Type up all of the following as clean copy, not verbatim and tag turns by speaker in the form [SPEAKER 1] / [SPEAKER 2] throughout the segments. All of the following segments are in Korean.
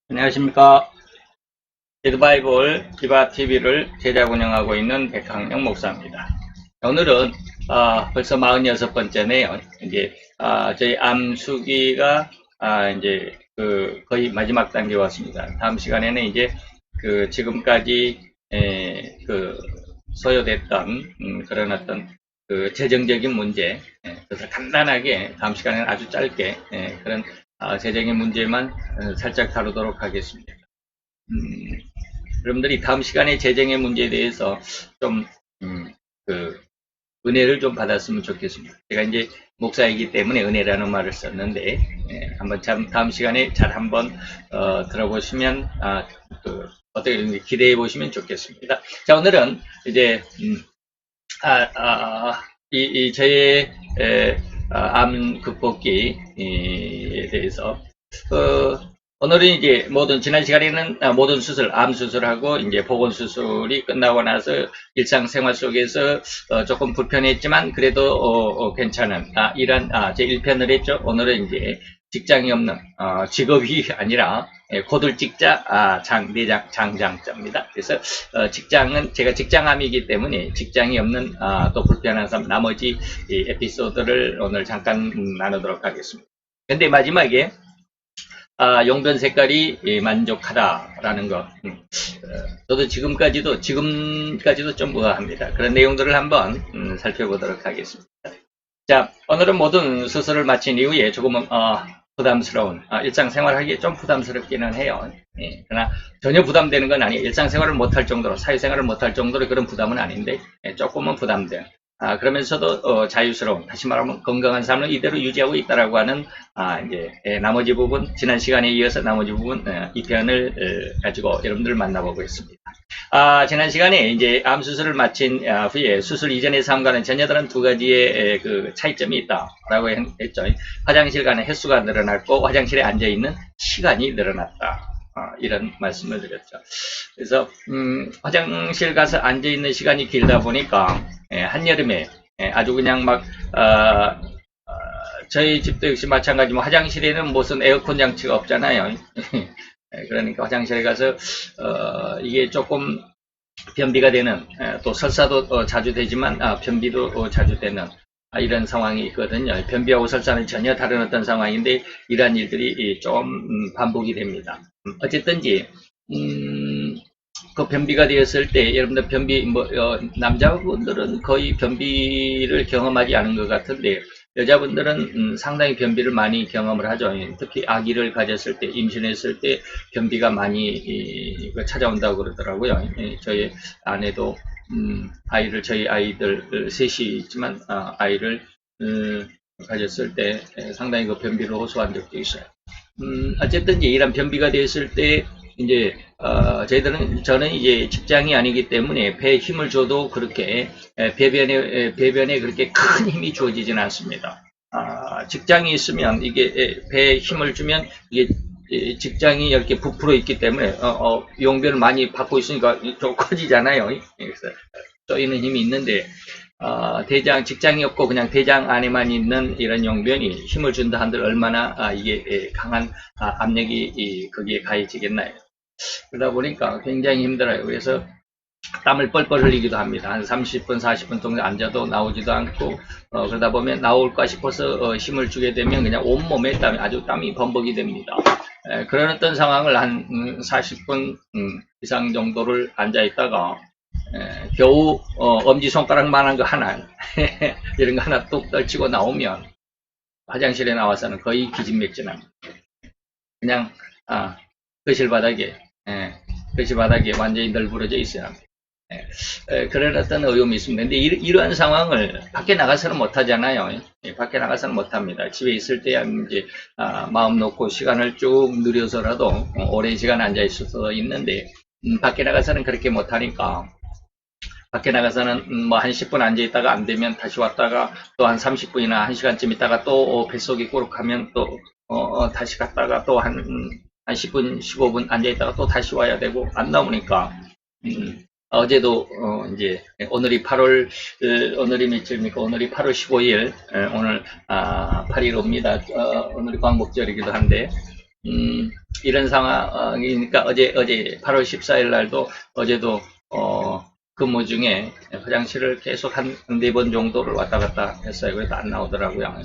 [SPEAKER 1] 안녕하십니까. 리드바이블 기바TV를 제작 운영하고 있는 백항영 목사입니다. 오늘은 벌써 46번째네요. 이제 저희 암수기가 이제 거의 마지막 단계에 왔습니다. 다음 시간에는 이제 지금까지 소요됐던 그런 어떤 재정적인 문제, 그래서 간단하게 다음 시간에는 아주 짧게 그런 재정의 문제만 살짝 다루도록 하겠습니다. 여러분들이 다음 시간에 재정의 문제에 대해서 좀, 은혜를 좀 받았으면 좋겠습니다. 제가 이제 목사이기 때문에 은혜라는 말을 썼는데, 한번 다음 시간에 잘 한번, 들어보시면, 어떻게 기대해 보시면 좋겠습니다. 자, 오늘은 이제, 저의, 암 극복기에 대해서, 오늘은 이제 지난 시간에는 모든 수술, 암 수술하고 이제 보건 수술이 끝나고 나서 일상생활 속에서 조금 불편했지만 그래도 괜찮은 이런 제 1편을 했죠. 오늘은 이제 직장이 없는 직업이 아니라 고들직자 내장자입니다. 그래서 직장은 제가 직장암이기 때문에 직장이 없는 또 불편한 삶 나머지 에피소드를 오늘 잠깐 나누도록 하겠습니다. 근데 마지막에 용변 색깔이 만족하다라는 것. 저도 지금까지도 좀 의아합니다. 그런 내용들을 한번 살펴보도록 하겠습니다. 자, 오늘은 모든 수술을 마친 이후에 조금은 부담스러운 일상생활하기에 좀 부담스럽기는 해요. 그러나 전혀 부담되는 건 아니에요. 일상생활을 못할 정도로 사회생활을 못할 정도로 그런 부담은 아닌데 조금은 부담돼요. 그러면서도 자유스러운, 다시 말하면 건강한 삶을 이대로 유지하고 있다라고 하는 이제 나머지 부분, 지난 시간에 이어서 나머지 부분 이 편을 가지고 여러분들을 만나보고 있습니다. 지난 시간에 이제 암 수술을 마친 후에 수술 이전의 삶과는 전혀 다른 두 가지의 차이점이 있다라고 했죠. 화장실 가는 횟수가 늘어났고 화장실에 앉아 있는 시간이 늘어났다. 이런 말씀을 드렸죠. 그래서 화장실 가서 앉아 있는 시간이 길다 보니까 한여름에 아주 그냥 막 저희 집도 역시 마찬가지지만 화장실에는 무슨 에어컨 장치가 없잖아요. 그러니까 화장실에 가서 이게 조금 변비가 되는 또 설사도 자주 되지만 변비도 자주 되는 이런 상황이 있거든요. 변비하고 설사는 전혀 다른 어떤 상황인데 이러한 일들이 좀 반복이 됩니다. 어쨌든지 그 변비가 되었을 때 여러분들 남자분들은 거의 변비를 경험하지 않은 것 같은데 여자분들은 상당히 변비를 많이 경험을 하죠. 특히 아기를 가졌을 때, 임신했을 때 변비가 많이 찾아온다고 그러더라고요. 저희 아내도 저희 아이들 셋이 있지만 아이를 가졌을 때 상당히 그 변비를 호소한 적도 있어요. 어쨌든 이런 변비가 됐을 때 이제 저는 이제 직장이 아니기 때문에 배에 힘을 줘도 그렇게 배변에 그렇게 큰 힘이 주어지지는 않습니다. 직장이 있으면 이게 배에 힘을 주면 이게 직장이 이렇게 부풀어 있기 때문에 용변을 많이 받고 있으니까 좀 커지잖아요. 그래서 쪼이는 힘이 있는데 직장이 없고 그냥 대장 안에만 있는 이런 용변이 힘을 준다 한들 얼마나 이게 강한 압력이 거기에 가해지겠나요? 그러다 보니까 굉장히 힘들어요. 그래서 땀을 뻘뻘 흘리기도 합니다. 한 30분, 40분 정도 앉아도 나오지도 않고 그러다 보면 나올까 싶어서 힘을 주게 되면 그냥 온몸에 땀이 범벅이 됩니다. 그런 어떤 상황을 한 40분 이상 정도를 앉아 있다가 겨우 엄지손가락만한 거 하나 이런 거 하나 뚝 떨치고 나오면 화장실에 나와서는 거의 기진맥진합니다. 그냥 거실 바닥에 완전히 널브러져 있어야 합니다. 그런 어떤 어려움이 있습니다. 근데 이러한 상황을 밖에 나가서는 못하잖아요. 밖에 나가서는 못합니다. 집에 있을 때야 이제 마음 놓고 시간을 쭉 누려서라도 오랜 시간 앉아 있어서 있는데 밖에 나가서는 그렇게 못하니까 밖에 나가서는 뭐 한 10분 앉아 있다가 안 되면 다시 왔다가 또 한 30분이나 1시간쯤 있다가 또 뱃속이 꼬룩하면 또 다시 갔다가 또 한 10분, 15분 앉아 있다가 또 다시 와야 되고 안 나오니까 어제도 이제 오늘이 며칠입니까? 오늘이 8월 15일 오늘 8일 옵니다. 오늘이 광복절이기도 한데 이런 상황이니까 어제 8월 14일 날도 어제도 근무 중에 화장실을 계속 한 4번 정도를 왔다 갔다 했어요. 그래도 안 나오더라고요.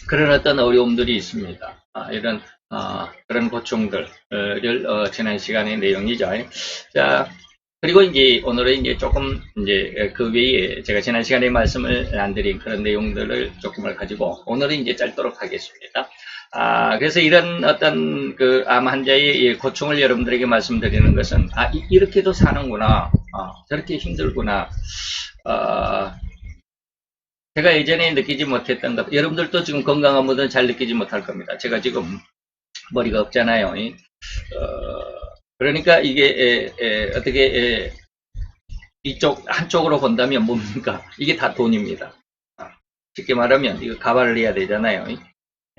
[SPEAKER 1] 그런 어떤 어려움들이 있습니다. 이런 그런 고충들을 지난 시간의 내용이죠. 자, 그리고 이제 오늘은 이제 조금 이제 그 외에 제가 지난 시간에 말씀을 안 드린 그런 내용들을 조금을 가지고 오늘은 이제 짧도록 하겠습니다. 그래서 이런 어떤 그 암 환자의 고충을 여러분들에게 말씀드리는 것은 이렇게도 사는구나, 저렇게 힘들구나. 제가 예전에 느끼지 못했던 것, 여러분들도 지금 건강한 분들은 잘 느끼지 못할 겁니다. 제가 지금 머리가 없잖아요. 그러니까 이게 어떻게 이쪽 한쪽으로 본다면 뭡니까? 이게 다 돈입니다. 쉽게 말하면 이거 가발을 해야 되잖아요.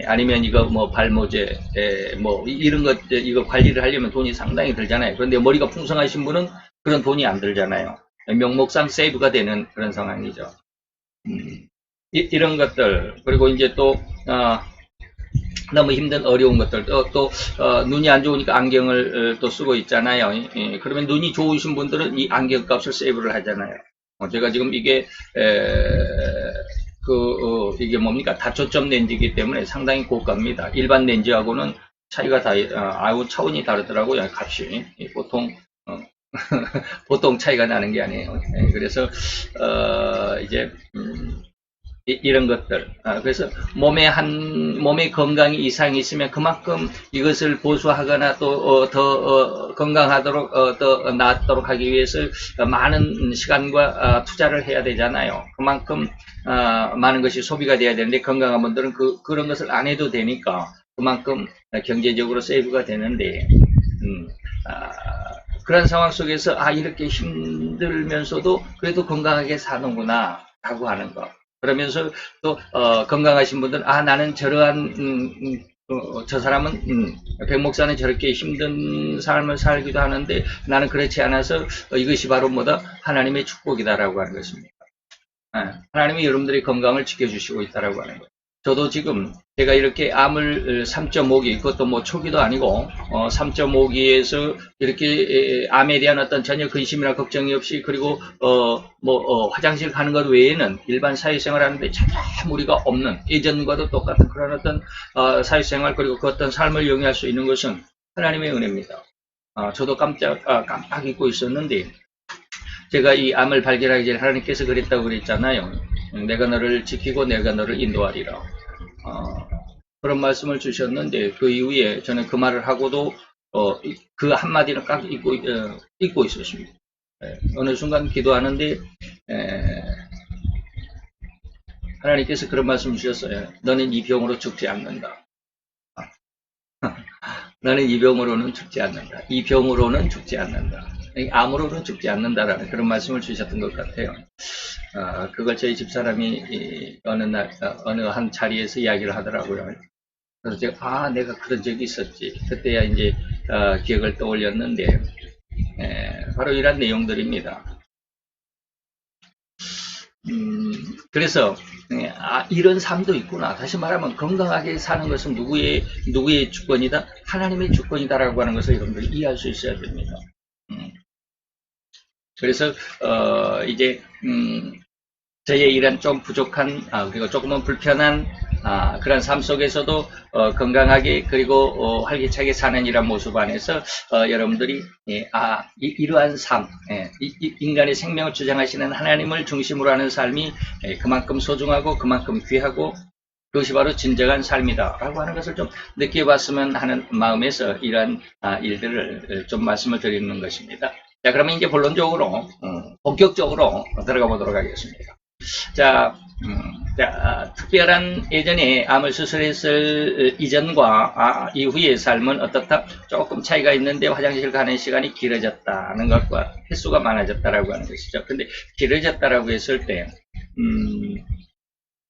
[SPEAKER 1] 아니면 이거 뭐 발모제 뭐 이런 것 이거 관리를 하려면 돈이 상당히 들잖아요. 그런데 머리가 풍성하신 분은 그런 돈이 안 들잖아요. 명목상 세이브가 되는 그런 상황이죠. 이런 것들, 그리고 이제 또 너무 힘든 어려운 것들, 또 눈이 안 좋으니까 안경을 또 쓰고 있잖아요. 그러면 눈이 좋으신 분들은 이 안경 값을 세이브를 하잖아요. 제가 지금 이게 이게 뭡니까? 다초점 렌즈이기 때문에 상당히 고가입니다. 일반 렌즈하고는 차이가 차원이 다르더라고요. 값이. 보통 보통 차이가 나는 게 아니에요. 그래서 이제 이런 것들. 그래서 몸의 건강이 이상이 있으면 그만큼 이것을 보수하거나 또 더 건강하도록 더 낫도록 하기 위해서 많은 시간과 투자를 해야 되잖아요. 그만큼 많은 것이 소비가 돼야 되는데 건강한 분들은 그런 것을 안 해도 되니까 그만큼 경제적으로 세이브가 되는데 그런 상황 속에서 이렇게 힘들면서도 그래도 건강하게 사는구나 라고 하는 거. 그러면서 또 건강하신 분들은 나는 저러한 저 사람은 백 목사는 저렇게 힘든 삶을 살기도 하는데 나는 그렇지 않아서 이것이 바로 뭐다? 하나님의 축복이다라고 하는 것입니다. 하나님이 여러분들의 건강을 지켜주시고 있다라고 하는 거예요. 저도 지금 제가 이렇게 암을 3.5기, 그것도 뭐 초기도 아니고 3.5기에서 이렇게 암에 대한 어떤 전혀 근심이나 걱정이 없이 그리고 화장실 가는 것 외에는 일반 사회생활 하는데 전혀 무리가 없는 예전과도 똑같은 그런 어떤 사회생활 그리고 그 어떤 삶을 영위할 수 있는 것은 하나님의 은혜입니다. 저도 깜빡 잊고 있었는데 제가 이 암을 발견하기 전에 하나님께서 그랬다고 그랬잖아요. 내가 너를 지키고 내가 너를 인도하리라. 그런 말씀을 주셨는데 그 이후에 저는 그 말을 하고도 그 한마디는 딱 잊고 있었습니다. 어느 순간 기도하는데 하나님께서 그런 말씀 주셨어요. 너는 이 병으로 죽지 않는다. 너는 이 병으로는 죽지 않는다. 이 병으로는 죽지 않는다. 암으로는 죽지 않는다라는 그런 말씀을 주셨던 것 같아요. 그걸 저희 집사람이 어느 한 자리에서 이야기를 하더라고요. 그래서 제가 내가 그런 적이 있었지. 그때야 이제 기억을 떠올렸는데 바로 이런 내용들입니다. 그래서 이런 삶도 있구나. 다시 말하면 건강하게 사는 것은 누구의 주권이다? 하나님의 주권이다라고 하는 것을 여러분들이 이해할 수 있어야 됩니다. 그래서 이제 저의 이런 좀 부족한 그리고 조금은 불편한 그런 삶 속에서도 건강하게 그리고 활기차게 사는 이런 모습 안에서 여러분들이 이러한 삶, 인간의 생명을 주장하시는 하나님을 중심으로 하는 삶이 그만큼 소중하고 그만큼 귀하고 그것이 바로 진정한 삶이다 라고 하는 것을 좀 느껴봤으면 하는 마음에서 이러한 일들을 좀 말씀을 드리는 것입니다. 자, 그러면 이제 본론적으로 본격적으로 들어가 보도록 하겠습니다. 자, 특별한 예전에 암을 수술했을 이전과 이후의 삶은 어떻다? 조금 차이가 있는데 화장실 가는 시간이 길어졌다는 것과 횟수가 많아졌다라고 하는 것이죠. 근데 길어졌다라고 했을 때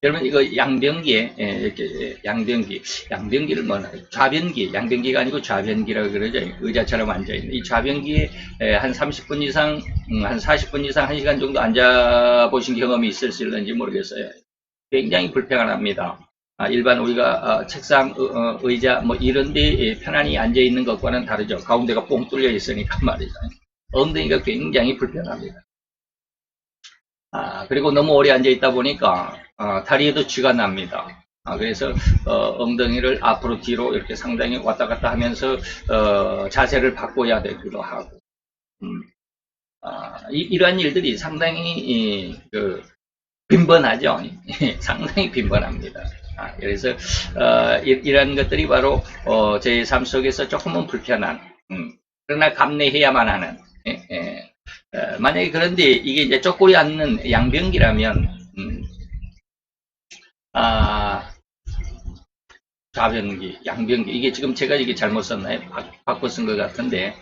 [SPEAKER 1] 여러분 이거 양변기에 이렇게 양변기를 좌변기, 양변기가 아니고 좌변기라고 그러죠. 의자처럼 앉아있는 이 좌변기에 한 30분 이상, 한 40분 이상, 1시간 정도 앉아보신 경험이 있을지 모르겠어요. 굉장히 불편합니다. 일반 우리가 책상, 의자 뭐 이런 데 편안히 앉아 있는 것과는 다르죠. 가운데가 뽕 뚫려 있으니까 말이죠. 엉덩이가 굉장히 불편합니다. 그리고 너무 오래 앉아 있다 보니까 다리에도 쥐가 납니다. 그래서 엉덩이를 앞으로 뒤로 이렇게 상당히 왔다 갔다 하면서 자세를 바꿔야 되기도 하고 이러한 일들이 상당히 빈번하죠. 상당히 빈번합니다. 그래서 이런 것들이 바로 제 삶 속에서 조금은 불편한 그러나 감내해야만 하는 만약에 그런데 이게 이제 쪼꼬리 앉는 양변기라면 좌변기, 양변기 이게 지금 제가 이게 잘못 썼나요? 바꿔 쓴 것 같은데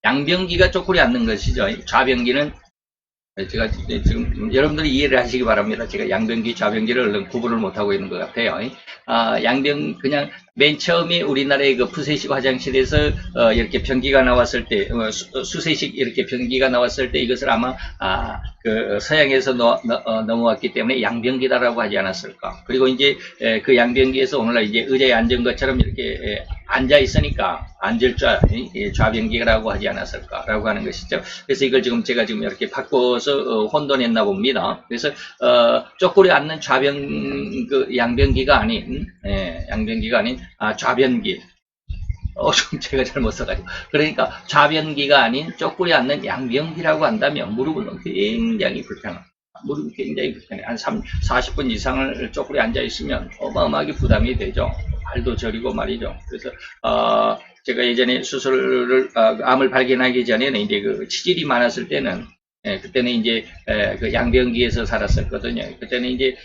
[SPEAKER 1] 양변기가 쪼꼬리 앉는 것이죠. 좌변기는 제가 지금 여러분들이 이해를 하시기 바랍니다. 제가 양변기, 좌변기를 얼른 구분을 못하고 있는 것 같아요. 그냥 맨 처음에 우리나라의 그 푸세식 화장실에서 이렇게 변기가 나왔을 때, 수세식 이렇게 변기가 나왔을 때 이것을 아마 그 서양에서 넘어왔기 때문에 양변기다라고 하지 않았을까. 그리고 이제 그 양변기에서 오늘날 이제 의자에 앉은 것처럼 이렇게 앉아 있으니까 앉을 좌변기라고 하지 않았을까라고 하는 것이죠. 그래서 이걸 지금 제가 지금 이렇게 바꿔서 혼돈했나 봅니다. 그래서 쪼꼬리 앉는 양변기가 아닌 좌변기. 좀 제가 잘못 써가지고. 그러니까 좌변기가 아닌 쪼꼬리 앉는 양변기라고 한다면 무릎은 굉장히 불편합니다. 무릎이 굉장히 불편해. 한 40분 이상을 쪼꼬리 앉아 있으면 어마어마하게 부담이 되죠. 발도 저리고 말이죠. 그래서 제가 예전에 수술을 암을 발견하기 전에는 이제 그 치질이 많았을 때는 그때는 이제 그 양변기에서 살았었거든요. 그때는 이제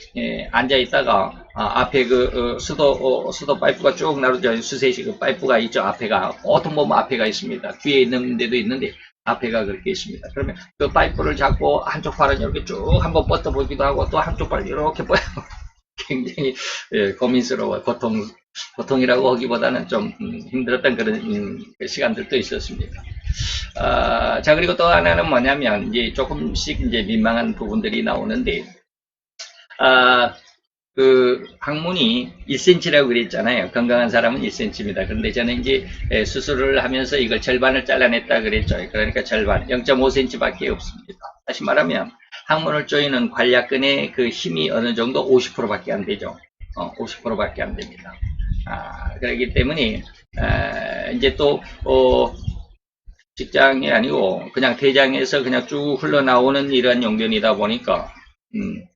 [SPEAKER 1] 앉아 있다가 앞에 그 수도 파이프가 쭉 나르죠. 수세식 그 파이프가 있죠. 앞에가 보통 보면 앞에가 있습니다. 뒤에 있는 데도 있는데 앞에가 그렇게 있습니다. 그러면 그 파이프를 잡고 한쪽 팔은 이렇게 쭉 한번 뻗어보기도 하고 또 한쪽 팔을 이렇게 뻗어 굉장히 고민스러워 고통이라고 하기보다는 좀 힘들었던 그런 시간들도 있었습니다. 자, 그리고 또 하나는 뭐냐면, 이제 조금씩 이제 민망한 부분들이 나오는데, 그 항문이 1cm라고 그랬잖아요. 건강한 사람은 1cm입니다. 그런데 저는 이제 수술을 하면서 이걸 절반을 잘라냈다 그랬죠. 그러니까 절반, 0.5cm밖에 없습니다. 다시 말하면, 항문을 조이는 관략근의 그 힘이 어느 정도 50%밖에 안 되죠. 50%밖에 안 됩니다. 그렇기 때문에, 이제 또, 직장이 아니고 그냥 대장에서 그냥 쭉 흘러나오는 이러한 용변이다 보니까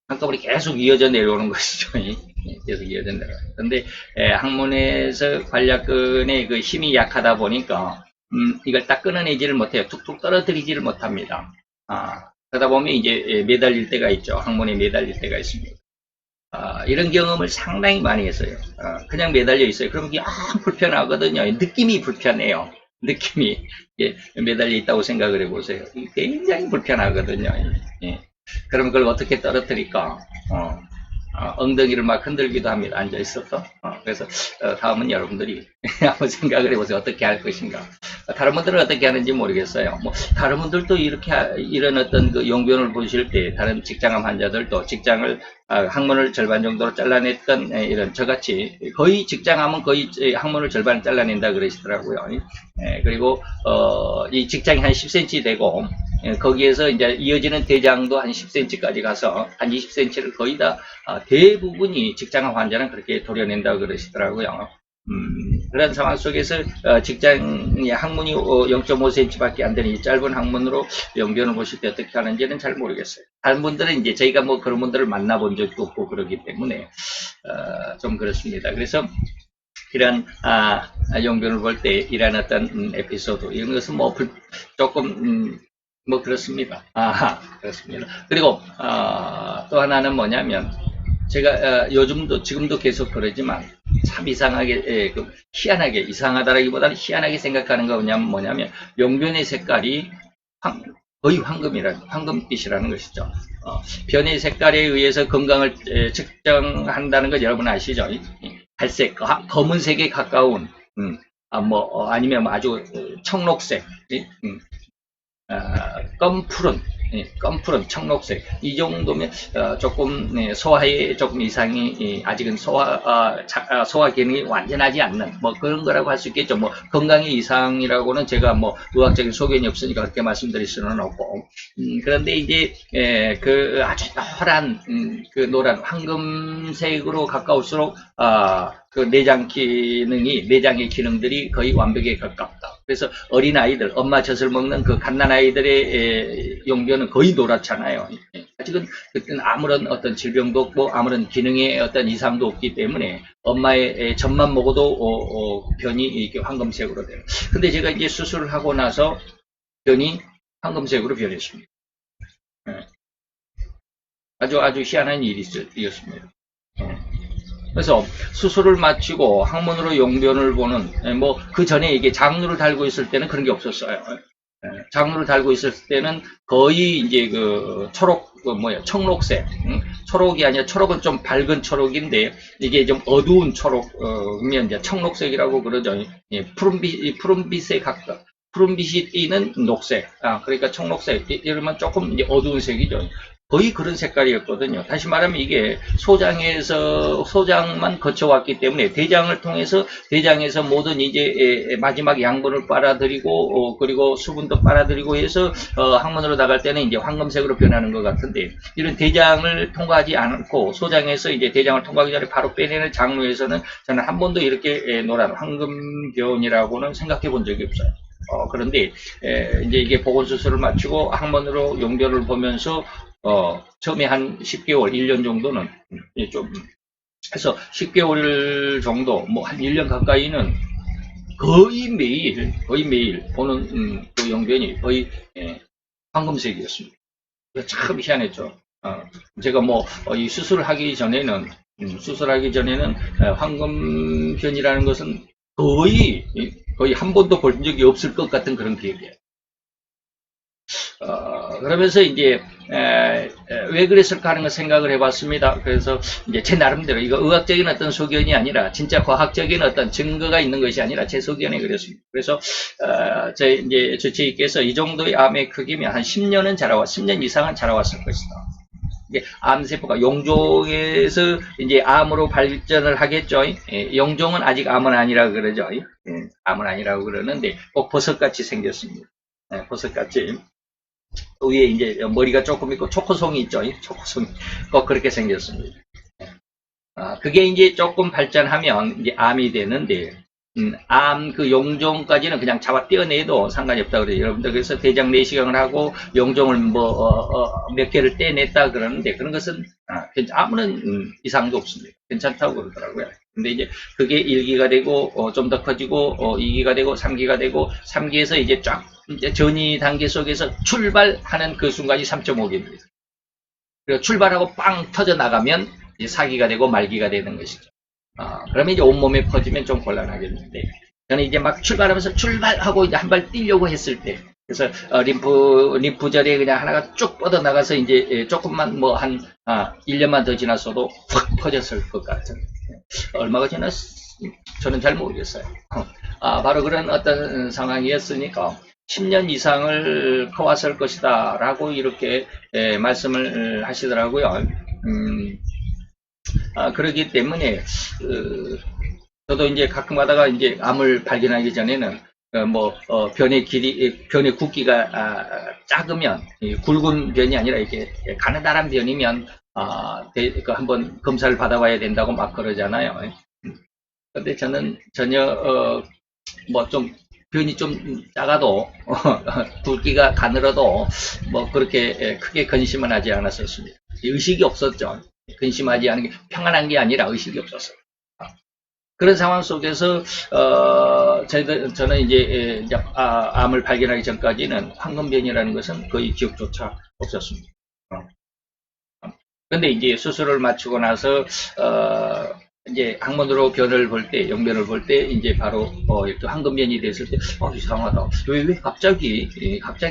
[SPEAKER 1] 한꺼번에 계속 이어져 내려오는 것이죠. 계속 이어져 내려와요. 그런데 항문에서 관략근의 그 힘이 약하다 보니까 이걸 딱 끊어내지를 못해요. 툭툭 떨어뜨리지를 못합니다. 그러다 보면 이제 매달릴 때가 있죠. 항문에 매달릴 때가 있습니다. 이런 경험을 상당히 많이 했어요. 그냥 매달려 있어요. 그러면 이게 불편하거든요. 느낌이 불편해요. 느낌이 매달려 있다고 생각을 해보세요. 굉장히 불편하거든요. 그럼 그걸 어떻게 떨어뜨릴까? 엉덩이를 막 흔들기도 합니다. 앉아 있어서. 그래서 다음은 여러분들이 한번 생각을 해보세요. 어떻게 할 것인가. 다른 분들은 어떻게 하는지 모르겠어요. 뭐 다른 분들도 이런 어떤 그 용변을 보실 때 다른 직장암 환자들도 직장을 항문을 절반 정도로 잘라냈던 이런 저같이 거의 직장암은 거의 항문을 절반 잘라낸다 그러시더라고요. 그리고 이 직장이 한 10cm 되고 거기에서 이제 이어지는 대장도 한 10cm까지 가서 한 20cm를 거의 다 대부분이 직장암 환자는 그렇게 도려낸다고 그러시더라고요. 그런 상황 속에서 직장의 항문이 0.5cm 밖에 안 되는 이 짧은 항문으로 용변을 보실 때 어떻게 하는지는 잘 모르겠어요. 다른 분들은 이제 저희가 뭐 그런 분들을 만나본 적도 없고 그러기 때문에 좀 그렇습니다. 그래서 이런 용변을 볼 때 이런 어떤 에피소드 이런 것은 뭐 조금 뭐 그렇습니다. 그렇습니다. 그리고 또 하나는 뭐냐면 제가 지금도 계속 그러지만 참 이상하게 희한하게 이상하다라기보다는 희한하게 생각하는 거 뭐냐면 용변의 색깔이 거의 황금빛이라는 것이죠. 변의 색깔에 의해서 건강을 측정한다는 것 여러분 아시죠? 갈색, 검은색에 가까운 아니면 아주 청록색, 검푸른 검푸른 청록색 이 정도면 조금 소화에 조금 이상이 아직은 소화 기능이 완전하지 않는 뭐 그런 거라고 할 수 있겠죠. 뭐 건강의 이상이라고는 제가 뭐 의학적인 소견이 없으니까 그렇게 말씀드릴 수는 없고 그런데 이제 그 아주 노란 그 노란 황금색으로 가까울수록 그 내장의 기능들이 거의 완벽에 가깝다. 그래서 어린아이들, 엄마 젖을 먹는 그 갓난아이들의 용변은 거의 노랗잖아요. 아직은 그때는 아무런 어떤 질병도 없고 아무런 기능의 어떤 이상도 없기 때문에 엄마의 젖만 먹어도 변이 이렇게 황금색으로 돼요. 근데 제가 이제 수술을 하고 나서 변이 황금색으로 변했습니다. 아주 희한한 일이었습니다. 그래서 수술을 마치고 항문으로 용변을 보는 뭐 그 전에 이게 장루를 달고 있을 때는 그런 게 없었어요. 장루를 달고 있을 때는 거의 이제 그 청록색 초록이 아니라 초록은 좀 밝은 초록인데 이게 좀 어두운 초록이면 이제 청록색이라고 그러죠. 푸른빛에 가까 푸른빛이 띄는 녹색 그러니까 청록색 이러면 조금 이제 어두운 색이죠. 거의 그런 색깔이었거든요. 다시 말하면 이게 소장만 거쳐왔기 때문에 대장에서 모든 이제 마지막 양분을 빨아들이고 그리고 수분도 빨아들이고 해서 항문으로 나갈 때는 이제 황금색으로 변하는 것 같은데 이런 대장을 통과하지 않고 소장에서 이제 대장을 통과하기 전에 바로 빼내는 장루에서는 저는 한 번도 이렇게 노란 황금변이라고는 생각해 본 적이 없어요. 그런데 이제 이게 보건수술을 마치고 항문으로 용변을 보면서 처음에 한 10개월, 1년 정도는 좀 해서 10개월 정도, 뭐 한 1년 가까이는 거의 매일 보는 그 용변이 거의 황금색이었습니다. 참 희한했죠. 제가 뭐 이 수술을 하기 전에는 황금변이라는 것은 거의 한 번도 본 적이 없을 것 같은 그런 기억이에요. 그러면서 이제 왜 그랬을까 하는 걸 생각을 해봤습니다. 그래서 이제 제 나름대로 이거 의학적인 어떤 소견이 아니라 진짜 과학적인 어떤 증거가 있는 것이 아니라 제 소견에 그랬습니다. 그래서 이제 주치의께서 이 정도의 암의 크기면 한 10년은 10년 이상은 자라왔을 것이다. 이게 암세포가 용종에서 이제 암으로 발전을 하겠죠. 용종은 아직 암은 아니라고 그러죠. 암은 아니라고 그러는데 꼭 버섯같이 생겼습니다. 버섯같이. 위에 이제 머리가 조금 있고 초코송이 있죠. 초코송이 꼭 그렇게 생겼습니다. 그게 이제 조금 발전하면 이제 암이 되는데 암 그 용종까지는 그냥 잡아 떼어내도 상관이 없다 그래요. 여러분들 그래서 대장 내시경을 하고 용종을 몇 개를 떼냈다 그러는데 그런 것은 아무런 이상도 없습니다. 괜찮다고 그러더라고요. 근데 이제 그게 1기가 되고 좀 더 커지고 2기가 되고 3기가 되고 3기에서 이제 쫙 이제 전이 단계 속에서 출발하는 그 순간이 3.5기입니다. 그리고 출발하고 빵 터져 나가면 이제 4기가 되고 말기가 되는 것이죠. 그러면 이제 온몸에 퍼지면 좀 곤란하겠는데 저는 이제 막 출발하면서 출발하고 이제 한 발 뛰려고 했을 때 그래서 림프절에 그냥 하나가 쭉 뻗어 나가서 이제 조금만 뭐 한 1년만 더 지났어도 확 퍼졌을 것 같은 얼마가 지났 저는 잘 모르겠어요. 바로 그런 어떤 상황이었으니까 10년 이상을 커왔을 것이다 라고 이렇게 말씀을 하시더라고요. 그렇기 때문에 저도 이제 가끔 가다가 이제 암을 발견하기 전에는 변의 굵기가 작으면 굵은 변이 아니라 이렇게 가느다란 변이면 한번 검사를 받아봐야 된다고 막 그러잖아요. 근데 저는 전혀 변이 좀 작아도 굵기가 가늘어도 그렇게 크게 근심은 하지 않았었습니다. 의식이 없었죠. 근심하지 않은 게 평안한 게 아니라 의식이 없었어요. 그런 상황 속에서 저는 이제 암을 발견하기 전까지는 황금변이라는 것은 거의 기억조차 없었습니다. 근데 이제 수술을 마치고 나서 이제 항문으로 변을 볼 때, 용변을 볼 때 이제 바로 이렇게 황금변이 됐을 때 이상하다. 왜 갑자기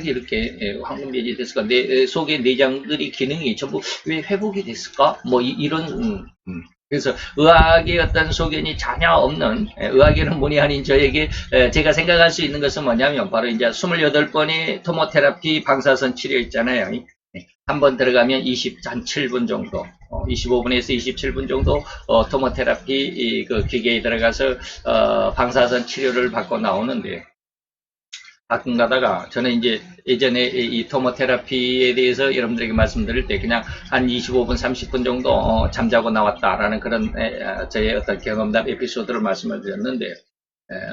[SPEAKER 1] 이렇게 황금변이 됐을까? 내 속의 내장들이 기능이 전부 왜 회복이 됐을까? 이런 그래서 의학의 어떤 소견이 전혀 없는 의학에는 문의 아닌 저에게 제가 생각할 수 있는 것은 뭐냐면 바로 이제 28번의 토모테라피 방사선 치료 있잖아요. 한번 들어가면 27분 정도, 25분에서 27분 정도 토모테라피 그 기계에 들어가서 방사선 치료를 받고 나오는데, 가끔 가다가 저는 이제 예전에 이 토모테라피에 대해서 여러분들에게 말씀드릴 때 그냥 한 25분, 30분 정도 잠자고 나왔다라는 그런 저의 어떤 경험담 에피소드를 말씀을 드렸는데,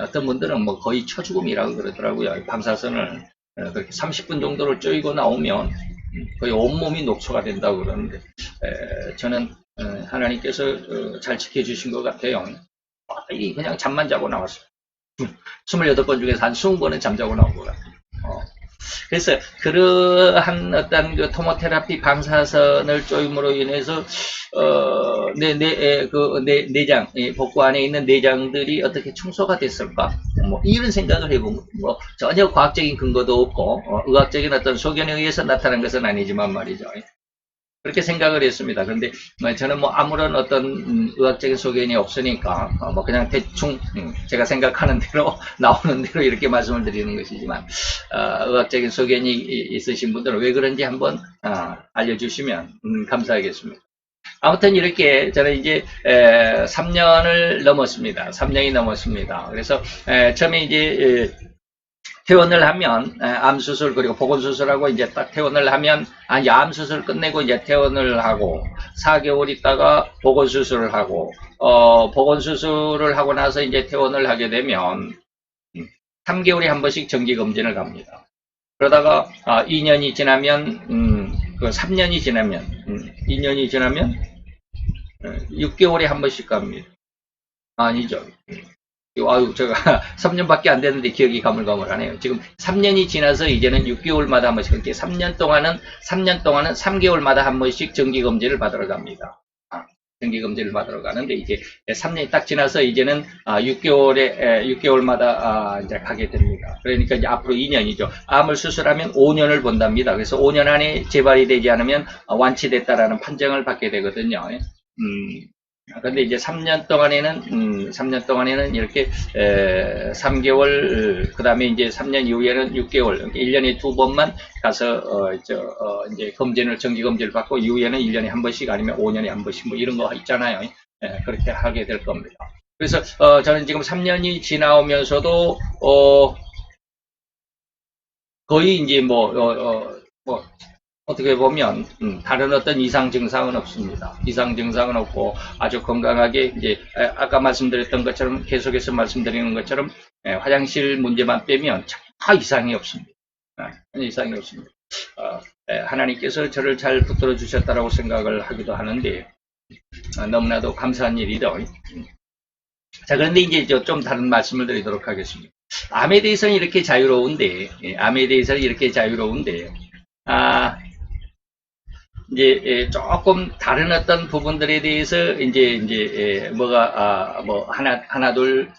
[SPEAKER 1] 어떤 분들은 뭐 거의 처죽음이라고 그러더라고요. 방사선을 그렇게 30분 정도를 쪼이고 나오면 거의 온몸이 녹초가 된다고 그러는데, 저는 하나님께서 잘 지켜주신 것 같아요. 그냥 잠만 자고 나왔어요. 28번 중에서 한 20번은 잠자고 나온 것 같아요. 그래서 그러한 어떤 그 토모테라피 방사선을 쪼임으로 인해서 내장, 복부 안에 있는 내장들이 어떻게 청소가 됐을까? 뭐 이런 생각을 해본 거고, 뭐 전혀 과학적인 근거도 없고 의학적인 어떤 소견에 의해서 나타난 것은 아니지만 말이죠. 그렇게 생각을 했습니다. 그런데 저는 뭐 아무런 어떤 의학적인 소견이 없으니까 뭐 그냥 대충 제가 생각하는 대로 나오는 대로 이렇게 말씀을 드리는 것이지만, 의학적인 소견이 있으신 분들은 왜 그런지 한번 알려주시면 감사하겠습니다. 아무튼 이렇게 저는 이제 3년을 넘었습니다. 3년이 넘었습니다. 그래서 처음에 이제 퇴원을 하면 암수술 그리고 보건수술하고 이제 딱 퇴원을 하면 암수술 끝내고 이제 퇴원을 하고 4개월 있다가 보건수술을 하고 보건수술을 하고 나서 이제 퇴원을 하게 되면 3개월에 한 번씩 정기검진을 갑니다. 그러다가 2년이 지나면 그 3년이 지나면 2년이 지나면 6개월에 한 번씩 갑니다. 아니죠. 아유, 제가 3년밖에 안 됐는데 기억이 가물가물하네요. 지금 3년이 지나서 이제는 6개월마다 한 번씩, 그렇게 3년 동안은 3개월마다 한 번씩 정기검진을 받으러 갑니다. 정기검진을 받으러 가는데, 이제 3년이 딱 지나서 이제는 6개월마다 이제 가게 됩니다. 그러니까 이제 앞으로 2년이죠. 암을 수술하면 5년을 본답니다. 그래서 5년 안에 재발이 되지 않으면 완치됐다라는 판정을 받게 되거든요. 근데 이제 3년 동안에는 이렇게 3개월, 그 다음에 이제 3년 이후에는 6개월, 1년에 2번만 가서 이제 검진을, 정기검진을 받고, 이후에는 1년에 한 번씩 아니면 5년에 한 번씩 뭐 이런 거 있잖아요. 그렇게 하게 될 겁니다. 그래서 저는 지금 3년이 지나오면서도 거의 이제 어떻게 보면 다른 어떤 이상 증상은 없습니다. 이상 증상은 없고 아주 건강하게, 이제 아까 말씀드렸던 것처럼, 계속해서 말씀드리는 것처럼 화장실 문제만 빼면 다 이상이 없습니다. 이상이 없습니다. 하나님께서 저를 잘 붙들어 주셨다라고 생각을 하기도 하는데, 너무나도 감사한 일이다. 자, 그런데 이제 좀 다른 말씀을 드리도록 하겠습니다. 암에 대해서는 이렇게 자유로운데, 이제 조금 다른 어떤 부분들에 대해서 이제 뭐가 하나 둘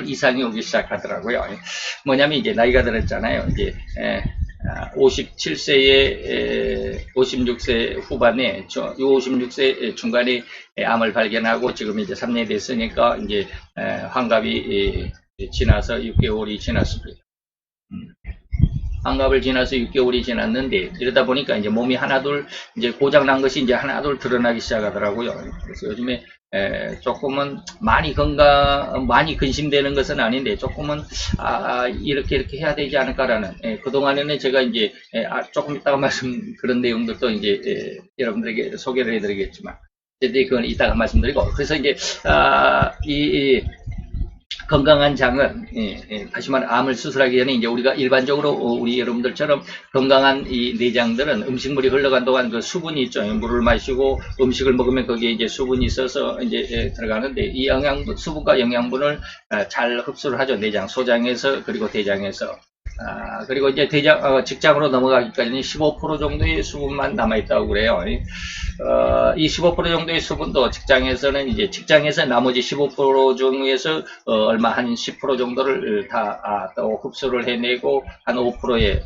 [SPEAKER 1] 이상이 오기 시작하더라고요. 뭐냐면 이제 나이가 들었잖아요. 이제 56세 후반에, 56세 중간에 암을 발견하고 지금 이제 3년이 됐으니까 이제 환갑이 지나서 6개월이 지났습니다. 환갑을 지나서 6개월이 지났는데, 이러다 보니까 이제 몸이 하나둘 이제 고장난 것이 이제 하나둘 드러나기 시작하더라고요. 그래서 요즘에 조금은 많이 근심되는 것은 아닌데, 조금은 이렇게 해야 되지 않을까라는, 그동안에는 제가 이제 조금 이따가 그런 내용들도 이제 여러분들에게 소개를 해드리겠지만, 이제 그건 이따가 말씀드리고, 그래서 이제 건강한 장은, 다시 말해 암을 수술하기 전에 이제 우리가 일반적으로 우리 여러분들처럼 건강한 이 내장들은 음식물이 흘러간 동안 그 수분이 있죠. 물을 마시고 음식을 먹으면 거기에 이제 수분이 있어서 이제 들어가는데, 이 수분과 영양분을 잘 흡수를 하죠. 내장, 소장에서, 그리고 대장에서. 그리고 이제 직장으로 넘어가기까지는 15% 정도의 수분만 남아있다고 그래요. 이 15% 정도의 수분도 직장에서 나머지 15% 중에서 한 10% 정도를 다 또 흡수를 해내고, 한 5%의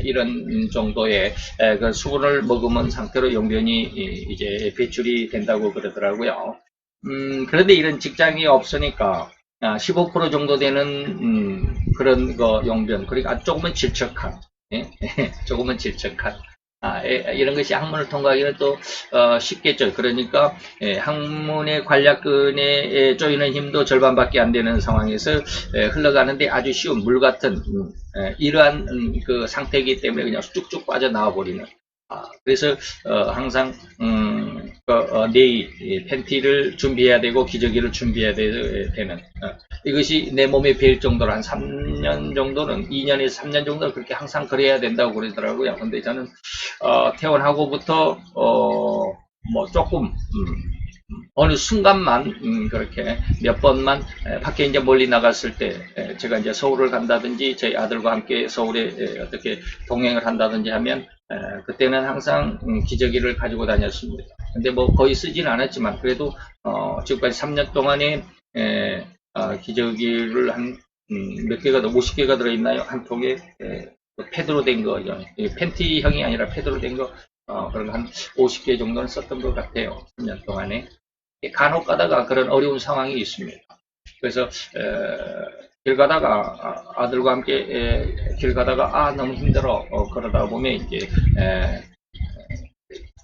[SPEAKER 1] 이런 정도의 그 수분을 머금은 상태로 용변이 이제 배출이 된다고 그러더라고요. 그런데 이런 직장이 없으니까 15% 정도 되는 그런 거 용변, 그러니까 조금은 질척한, 조금은 질척한 이런 것이 항문을 통과하기는 또 쉽겠죠. 그러니까 항문의 관략근에 쪼이는 힘도 절반밖에 안 되는 상황에서 흘러가는데 아주 쉬운 물 같은 이러한 그 상태이기 때문에 그냥 쭉쭉 빠져나와 버리는. 그래서 항상 내일 팬티를 준비해야 되고 기저귀를 준비해야 되는 이것이 내 몸에 배일 정도로 한 3년 정도는 2년에서 3년 정도는 그렇게 항상 그래야 된다고 그러더라고요. 근데 저는 태어나고부터 뭐 조금 어느 순간만 그렇게 몇 번만 밖에 이제 멀리 나갔을 때 제가 이제 서울을 간다든지 저희 아들과 함께 서울에 어떻게 동행을 한다든지 하면 그때는 항상 기저귀를 가지고 다녔습니다. 근데 뭐 거의 쓰지는 않았지만 그래도 지금까지 3년 동안에 기저귀를 한 몇 개가 50개가 들어있나요? 한 통에 패드로 된 거, 팬티형이 아니라 패드로 된 거, 그런 거 한 50개 정도는 썼던 것 같아요. 3년 동안에. 간혹 가다가 그런 어려운 상황이 있습니다. 그래서 길 가다가 아들과 함께 길 가다가 너무 힘들어 그러다 보면 이제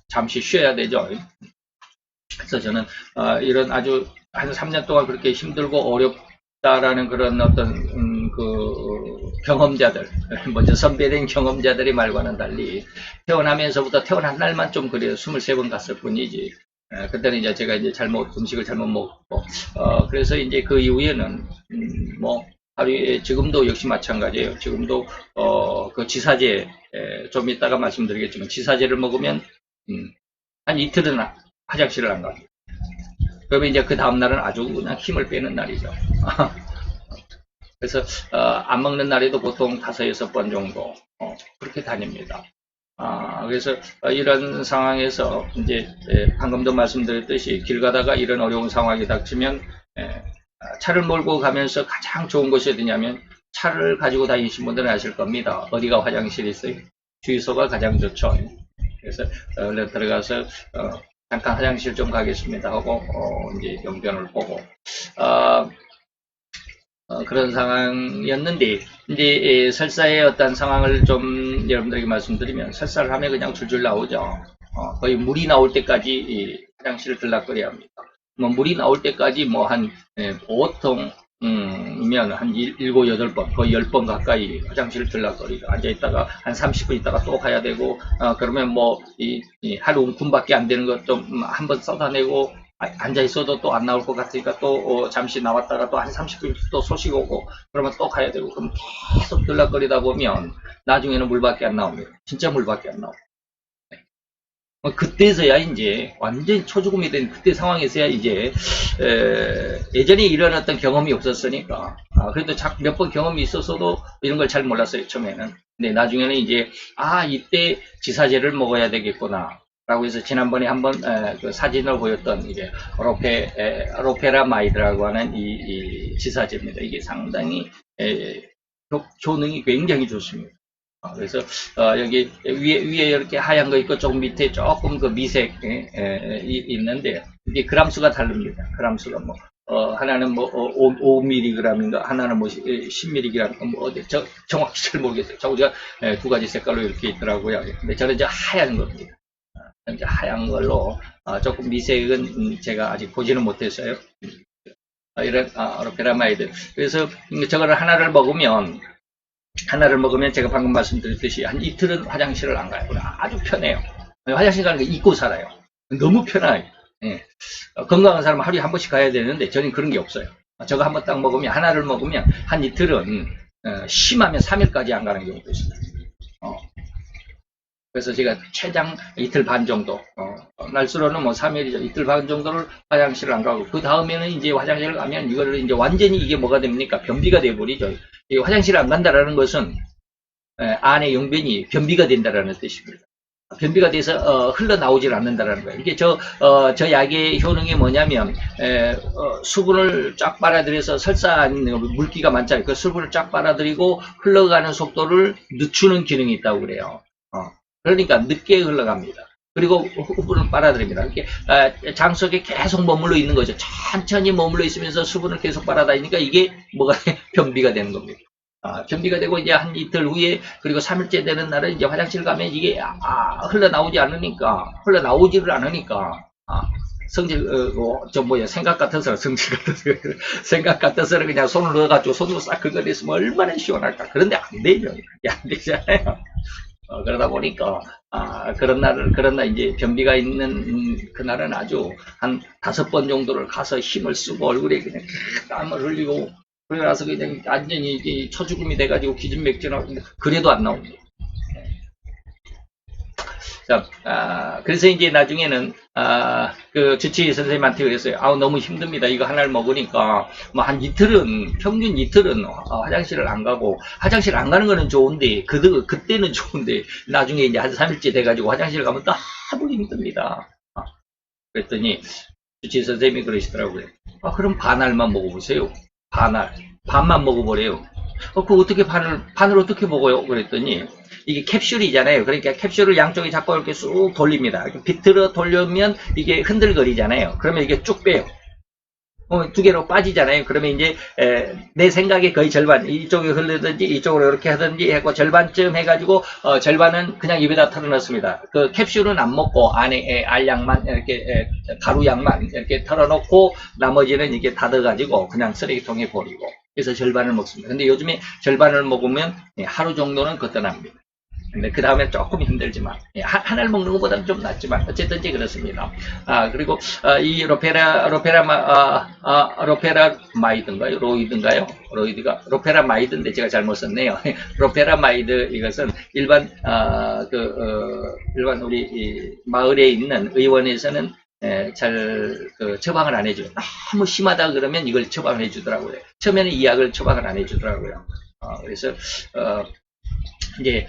[SPEAKER 1] 잠시 쉬어야 되죠. 그래서 저는 이런 아주 한 3년 동안 그렇게 힘들고 어렵다라는 그런 어떤 그 경험자들, 먼저 선배된 경험자들의 말과는 달리 태어나면서부터 태어난 날만 좀 그래요. 23번 갔을 뿐이지. 그때는 이제 제가 이제 음식을 잘못 먹고 그래서 이제 그 이후에는 뭐 하루에 지금도 역시 마찬가지예요. 지금도 그 지사제 좀 이따가 말씀드리겠지만 지사제를 먹으면 한 이틀은 화장실을 안 갑니다. 그러면 이제 그 다음날은 아주 그냥 힘을 빼는 날이죠. 그래서 안 먹는 날에도 보통 5, 6번 정도 그렇게 다닙니다. 그래서 이런 상황에서 이제 방금도 말씀드렸듯이 길 가다가 이런 어려운 상황이 닥치면 차를 몰고 가면서 가장 좋은 것이 어디냐면 차를 가지고 다니신 분들은 아실 겁니다. 어디가 화장실이 있어요? 주유소가 가장 좋죠. 그래서 얼른 들어가서 잠깐 화장실 좀 가겠습니다 하고 이제 용변을 보고 그런 상황이었는데 이제 설사의 어떤 상황을 좀 여러분들에게 말씀드리면 설사를 하면 그냥 줄줄 나오죠. 거의 물이 나올 때까지 화장실을 들락거려야 합니다. 뭐 물이 나올 때까지 뭐 한 보통 이면 한 7, 8번 거의 10번 가까이 화장실을 들락거리죠. 앉아있다가 한 30분 있다가 또 가야 되고 그러면 뭐 하루 움큼밖에 안 되는 것 좀 한번 쏟아내고 앉아있어도 또 안 나올 것 같으니까 또 잠시 나왔다가 또 한 30분 또 소식 오고 그러면 또 가야 되고 그럼 계속 들락거리다 보면 나중에는 물밖에 안 나옵니다. 진짜 물밖에 안 나옵니다. 그때서야 이제 완전히 초죽음이 된 그때 상황에서야 이제 예전에 이런 어떤 경험이 없었으니까 그래도 몇 번 경험이 있었어도 이런 걸 잘 몰랐어요 처음에는. 근데 나중에는 이제 이때 지사제를 먹어야 되겠구나 라고 해서 지난번에 한번 그 사진을 보였던 이제 로페라마이드라고 하는 이 지사제입니다. 이게 상당히 효능이 굉장히 좋습니다. 그래서 여기 위에 이렇게 하얀 거 있고 조금 밑에 조금 그 미색 있는데 이게 그람수가 다릅니다. 그람수가 뭐 하나는 뭐 5mg인가 하나는 뭐 10mg 뭐 정확히 잘 모르겠어요. 저가 두 가지 색깔로 이렇게 있더라고요. 근데 저는 이제 하얀 겁니다. 이제 하얀 걸로 조금 미색은 제가 아직 보지는 못했어요. 이런 로페라마이드. 그래서 저거를 하나를 먹으면 제가 방금 말씀드렸듯이 한 이틀은 화장실을 안 가요. 아주 편해요. 화장실 가는 거 잊고 살아요. 너무 편해요. 건강한 사람은 하루에 한 번씩 가야 되는데 저는 그런 게 없어요. 저거 한 번 딱 먹으면 하나를 먹으면 한 이틀은 심하면 3일까지 안 가는 경우도 있습니다. 그래서 제가 최장 이틀 반 정도, 날수로는 뭐 3일이죠. 이틀 반 정도를 화장실을 안 가고, 그 다음에는 이제 화장실을 가면 이거를 이제 완전히 이게 뭐가 됩니까? 변비가 돼버리죠. 화장실을 안 간다라는 것은, 안에 용변이 변비가 된다라는 뜻입니다. 변비가 돼서, 흘러나오질 않는다라는 거예요. 이게 저 약의 효능이 뭐냐면, 수분을 쫙 빨아들여서 설사한 물기가 많잖아요. 그 수분을 쫙 빨아들이고 흘러가는 속도를 늦추는 기능이 있다고 그래요. 그러니까 늦게 흘러갑니다. 그리고 수분을 빨아들입니다. 이렇게 장 속에 계속 머물러 있는 거죠. 천천히 머물러 있으면서 수분을 계속 빨아다니니까 이게 뭐가 변비가 되는 겁니다. 변비가 되고 이제 한 이틀 후에 그리고 3일째 되는 날은 이제 화장실 가면 이게 흘러나오지를 않으니까 성질 생각 같아서 생각 같아서는 그냥 손을 넣어가지고 손으로 싹 긁어냈으면 얼마나 시원할까. 그런데 안 되죠. 그게 안 되잖아요. 그러다 보니까 그런 날 이제 변비가 있는 그날은 아주 한 5번 정도를 가서 힘을 쓰고 얼굴에 그냥 땀을 흘리고 그러고 나서 그냥 완전히 이게 처죽음이 돼가지고 기진맥진하고 그래도 안 나옵니다. 자, 그래서 이제 나중에는 그 주치의 선생님한테 그랬어요. 너무 힘듭니다. 이거 하나를 먹으니까 뭐 한 이틀은 평균 이틀은 화장실을 안 가고 화장실 안 가는 거는 좋은데 그때는 좋은데 나중에 이제 한 3일째 돼가지고 화장실 가면 너무 힘듭니다. 그랬더니 주치의 선생님이 그러시더라고요. 그럼 반알만 먹어보세요. 반만 먹어보래요. 그 어떻게 반을 어떻게 먹어요? 그랬더니 이게 캡슐이잖아요. 그러니까 캡슐을 양쪽에 잡고 이렇게 쑥 돌립니다. 비틀어 돌려면 이게 흔들거리잖아요. 그러면 이게 쭉 빼요. 두 개로 빠지잖아요. 그러면 이제 내 생각에 거의 절반, 이쪽에 흐르든지 이쪽으로 이렇게 하든지 하고 절반쯤 해가지고 절반은 그냥 입에다 털어넣습니다. 그 캡슐은 안 먹고 안에 알약만 이렇게 가루약만 이렇게 털어놓고 나머지는 이렇게 닫아가지고 그냥 쓰레기통에 버리고 그래서 절반을 먹습니다. 근데 요즘에 절반을 먹으면 하루 정도는 거뜬합니다. 근데 그 다음에 조금 힘들지만 하나를 먹는 것보다는 좀 낫지만 어쨌든지 그렇습니다. 그리고 이 로페라마이드인가요? 로페라마이드인데 제가 잘못 썼네요. 로페라마이드 이것은 일반 우리 마을에 있는 의원에서는 잘 처방을 안 해줘요. 너무 심하다 그러면 이걸 처방을 해주더라고요. 처음에는 이 약을 처방을 안 해주더라고요. 그래서 이제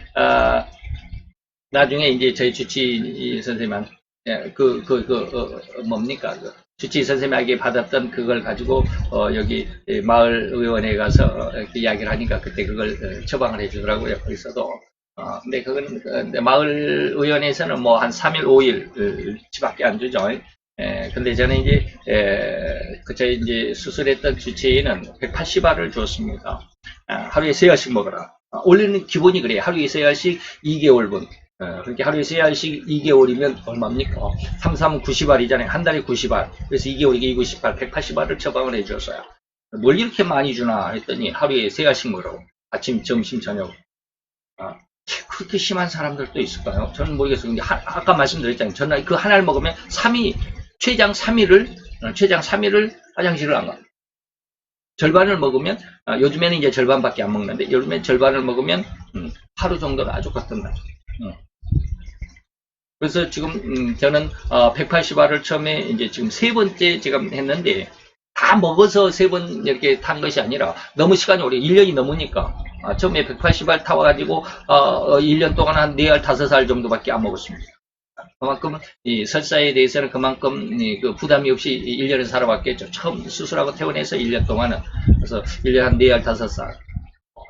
[SPEAKER 1] 나중에 이제 저희 주치 선생님한 뭡니까 주치 선생님에게 받았던 그걸 가지고 여기 마을 의원에 가서 이야기를 하니까 그때 그걸 처방을 해주더라고요. 거기서도 근데 그건 마을 의원에서는 뭐 한 3일 5일 치밖에 안 주죠. 근데 저는 이제 저희 이제 수술했던 주치의는 180알을 줬습니다. 하루에 3알씩 먹어라. 원래는 기본이 그래요. 하루에 3알씩 2개월분. 그렇게 하루에 3알씩 2개월이면 얼마입니까? 3, 3은 90알이잖아요. 한 달에 90알. 그래서 2개월이게 290알, 180알을 처방을 해줬어요. 뭘 이렇게 많이 주나 했더니 하루에 3알씩 먹으라고. 아침, 점심, 저녁. 그렇게 심한 사람들도 있을까요? 저는 모르겠어요. 근데 아까 말씀드렸잖아요. 저는 그 하나를 먹으면 최장 3일을 화장실을 안 가요. 절반을 먹으면 요즘에는 이제 절반밖에 안 먹는데 요즘엔 절반을 먹으면 하루 정도는 아주 거뜬나죠. 그래서 지금 저는 180알을 처음에 이제 지금 3번째 지금 했는데 다 먹어서 3번 이렇게 탄 것이 아니라 너무 시간이 오래 1년이 넘으니까 처음에 180알 타와가지고 1년 동안 한 4알 5알 정도밖에 안 먹었습니다. 그만큼 이 설사에 대해서는 그만큼 그 부담이 없이 1년을 살아왔겠죠. 처음 수술하고 퇴원해서 1년 동안은 그래서 1년 한 4알 5알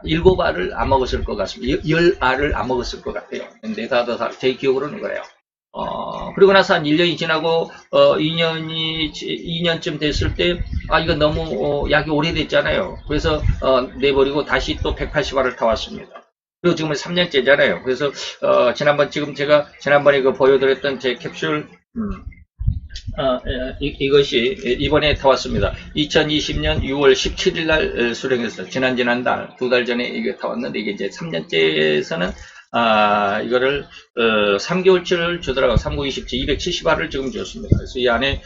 [SPEAKER 1] 7알을 안 먹었을 것 같습니다. 10알을 안 먹었을 것 같아요. 4, 5알 제 기억으로는 그래요. 그리고 나서 한 1년이 지나고 2년쯤 됐을 때 이거 너무 약이 오래됐잖아요. 그래서 내버리고 다시 또 180알을 타왔습니다. 그리고 지금은 3년째잖아요. 그래서 제가 지난번에 보여드렸던 제 캡슐 이것이 이번에 타왔습니다. 2020년 6월 17일 날 수령했어요. 지난달 2달 전에 이게 타왔는데 이게 이제 3년째에서는 이거를 3개월치를 주더라고요. 3927 270알을 지금 줬습니다. 그래서 이 안에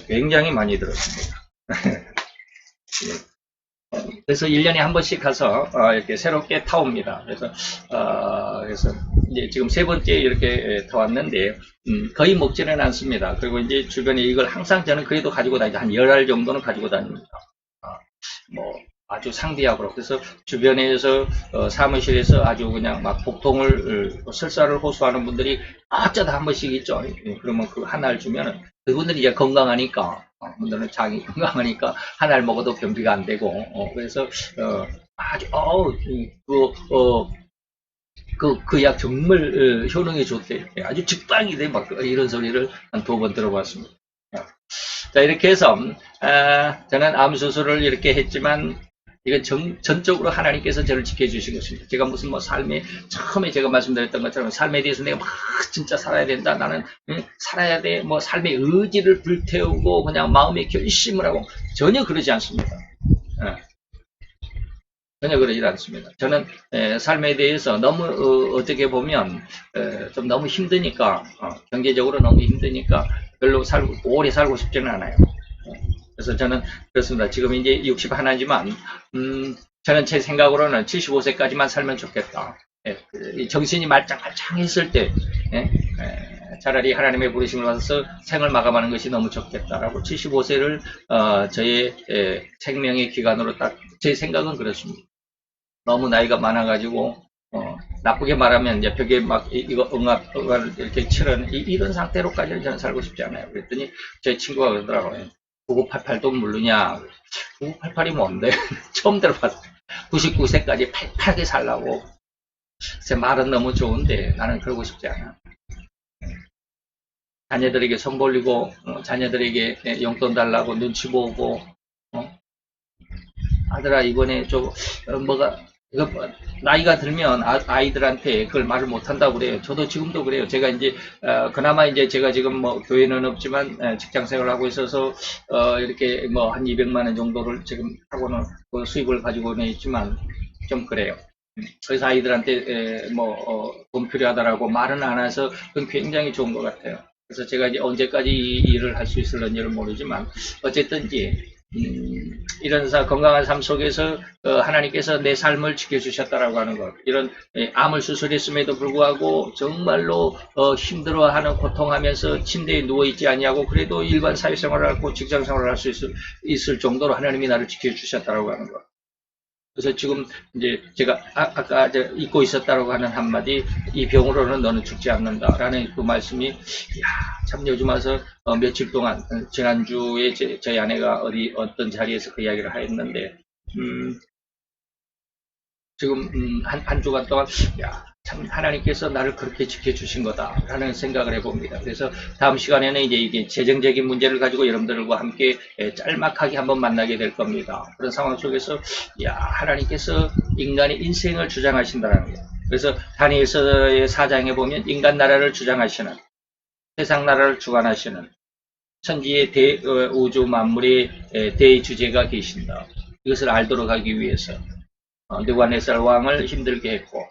[SPEAKER 1] 굉장히 많이 들었습니다. 그래서 1년에 한 번씩 가서 이렇게 새롭게 타옵니다. 그래서 이제 지금 3번째 이렇게 타왔는데 거의 먹지는 않습니다. 그리고 이제 주변에 이걸 항상 저는 그래도 가지고 다니죠. 한 10알 정도는 가지고 다닙니다. 뭐 아주 상비약으로. 그래서 주변에서 사무실에서 아주 그냥 막 복통을 설사를 호소하는 분들이 어쩌다 한 번씩 있죠. 그러면 그 하나를 주면은 그분들이 이제 건강하니까 분들은 장이 건강하니까 하나를 먹어도 변비가 안 되고 그래서 아주 그 약 정말 효능이 좋대. 아주 직방이돼. 막 이런 소리를 한 2번 들어봤습니다. 자, 이렇게 해서 저는 암 수술을 이렇게 했지만 이건 전적으로 하나님께서 저를 지켜주신 것입니다. 제가 무슨 뭐 삶에, 처음에 제가 말씀드렸던 것처럼 삶에 대해서 내가 막 진짜 살아야 된다. 나는 살아야 돼. 뭐 삶의 의지를 불태우고 그냥 마음의 결심을 하고 전혀 그러지 않습니다. 전혀 그러지 않습니다. 저는 삶에 대해서 너무 어떻게 보면 좀 너무 힘드니까 경제적으로 너무 힘드니까 별로 오래 살고 싶지는 않아요. 그래서 저는 그렇습니다. 지금 이제 61이지만 저는 제 생각으로는 75세까지만 살면 좋겠다. 정신이 말짱말짱했을 때 차라리 하나님의 부르심을 받아서 생을 마감하는 것이 너무 좋겠다라고 75세를 저의 생명의 기간으로 딱 제 생각은 그렇습니다. 너무 나이가 많아가지고 나쁘게 말하면 이제 벽에 막 이거 응압을 이렇게 치는 이런 상태로까지는 저는 살고 싶지 않아요. 그랬더니 제 친구가 그러더라고요. 9988도 모르냐? 9988이 뭔데? 처음 들어봤어요. 99세까지 팔팔하게 살라고. 제 말은 너무 좋은데 나는 그러고 싶지 않아. 자녀들에게 손 벌리고 자녀들에게 용돈 달라고 눈치 보고 아들아 이번에 좀 뭐가 나이가 들면 아이들한테 그걸 말을 못한다고 그래요. 저도 지금도 그래요. 제가 이제 그나마 이제 제가 지금 뭐 교회는 없지만 직장 생활을 하고 있어서 이렇게 뭐 한 200만 원 정도를 지금 하고는 그 수입을 가지고는 있지만 좀 그래요. 그래서 아이들한테 돈 필요하다라고 말은 안 해서 그건 굉장히 좋은 것 같아요. 그래서 제가 이제 언제까지 이 일을 할 수 있을런지는 모르지만 어쨌든지 이런 건강한 삶 속에서 하나님께서 내 삶을 지켜주셨다라고 하는 것, 이런 암을 수술했음에도 불구하고 정말로 힘들어하는 고통하면서 침대에 누워있지 아니하고 그래도 일반 사회생활을 하고 직장생활을 할 수 있을 정도로 하나님이 나를 지켜주셨다라고 하는 것. 그래서 지금 이제 제가 아까 잊고 있었다라고 하는 한마디, 이 병으로는 너는 죽지 않는다라는 그 말씀이 참 요즘 와서 며칠 동안 지난주에 저희 아내가 어떤 자리에서 그 이야기를 하였는데 지금 한 주간 동안 참 하나님께서 나를 그렇게 지켜주신 거다라는 생각을 해봅니다. 그래서 다음 시간에는 이제 이게 재정적인 문제를 가지고 여러분들과 함께 짤막하게 한번 만나게 될 겁니다. 그런 상황 속에서 하나님께서 인간의 인생을 주장하신다는 거예요. 그래서 다니엘서의 4장에 보면 인간 나라를 주장하시는, 세상 나라를 주관하시는 천지의 우주 만물의 대주제가 계신다. 이것을 알도록 하기 위해서 느부갓네살 왕을 힘들게 했고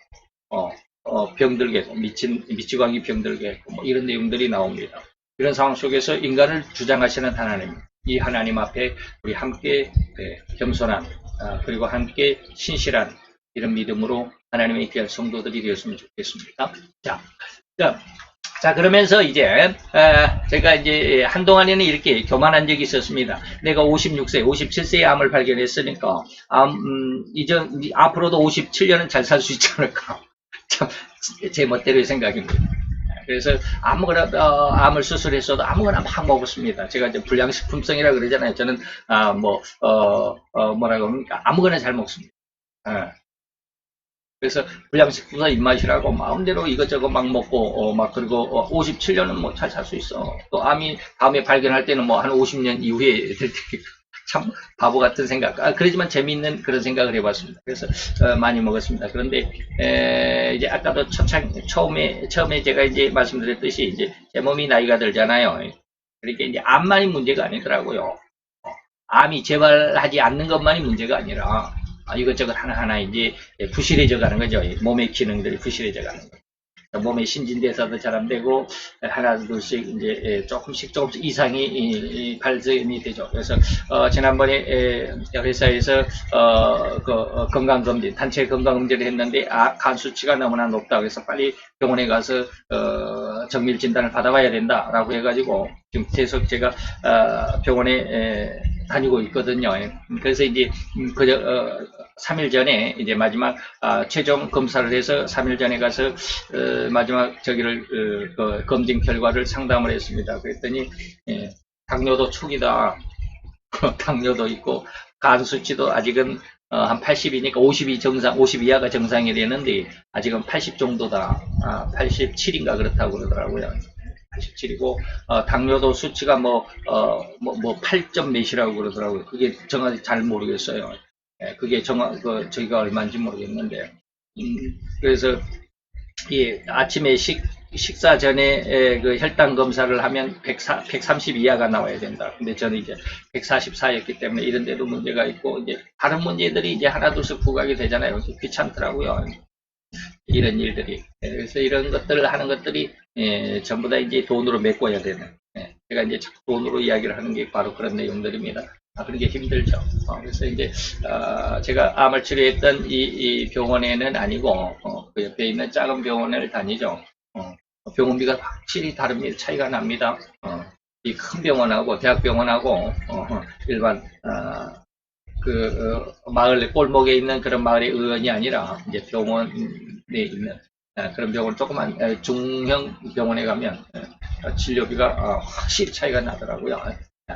[SPEAKER 1] 병들게 했고 미치광이 병들게 했고 뭐 이런 내용들이 나옵니다. 이런 상황 속에서 인간을 주장하시는 하나님, 이 하나님 앞에 우리 함께 겸손한 그리고 함께 신실한 이런 믿음으로 하나님의 귀한 성도들이 되었으면 좋겠습니다. 자, 그러면서 이제 제가 이제 한동안에는 이렇게 교만한 적이 있었습니다. 내가 56세, 57세에 암을 발견했으니까 앞으로도 57년은 잘 살 수 있지 않을까. 참 제 멋대로의 생각입니다. 그래서 아무거나 암을 수술했어도 아무거나 막 먹었습니다. 제가 이제 불량식품성이라 그러잖아요. 저는 뭐라고 합니까? 아무거나 잘 먹습니다. 그래서 불량식품의 입맛이라고 마음대로 이것저것 막 먹고 그리고 57년은 뭐 잘 살 수 있어. 또 암이 다음에 발견할 때는 뭐 한 50년 이후에 될 테니까 참 바보 같은 생각. 그러지만 재미있는 그런 생각을 해봤습니다. 그래서 많이 먹었습니다. 그런데 이제 아까도 처음에 제가 이제 말씀드렸듯이 이제 제 몸이 나이가 들잖아요. 그러니까 이제 암만이 문제가 아니더라고요. 암이 재발하지 않는 것만이 문제가 아니라 이것저것 하나하나 이제 부실해져 가는 거죠. 몸의 기능들이 부실해져 가는 거죠. 몸의 신진대사도 잘 안 되고 하나 둘씩 이제 조금씩 이상이 발생이 되죠. 그래서 지난번에 회사에서 건강검진, 단체 건강검진을 했는데 간 수치가 너무나 높다. 그래서 빨리 병원에 가서 정밀 진단을 받아봐야 된다라고 해가지고 지금 계속 제가 병원에 다니고 있거든요. 그래서 이제 그저 3일 전에 이제 마지막 최종 검사를 해서 3일 전에 가서 마지막 저기를 검진 결과를 상담을 했습니다. 그랬더니 당뇨도 초기다. 당뇨도 있고 간 수치도 아직은 한 80이니까 50 이하가 정상이 되는데 아직은 80 정도다. 87인가 그렇다고 그러더라고요. 87이고 당뇨도 수치가 8점 몇이라고 그러더라고요. 그게 정확히 잘 모르겠어요. 그게 저희가 얼마인지 모르겠는데, 그래서 아침에 식사 전에 그 혈당 검사를 하면 130 이하가 나와야 된다. 근데 저는 이제 144였기 때문에 이런 데도 문제가 있고, 이제 다른 문제들이 이제 하나둘씩 부각이 되잖아요. 귀찮더라고요. 이런 일들이. 그래서 이런 것들을 하는 것들이 전부 다 이제 돈으로 메꿔야 되는. 제가 이제 자꾸 돈으로 이야기를 하는 게 바로 그런 내용들입니다. 그런 게 힘들죠. 그래서 이제 제가 암을 치료했던 이 병원에는 아니고 그 옆에 있는 작은 병원을 다니죠. 병원비가 확실히 다릅니다. 차이가 납니다. 이 큰 병원하고 대학병원하고 일반 마을 골목에 있는 그런 마을의 의원이 아니라 이제 병원에 있는 그런 병원, 조그만 중형 병원에 가면 진료비가 확실히 차이가 나더라고요.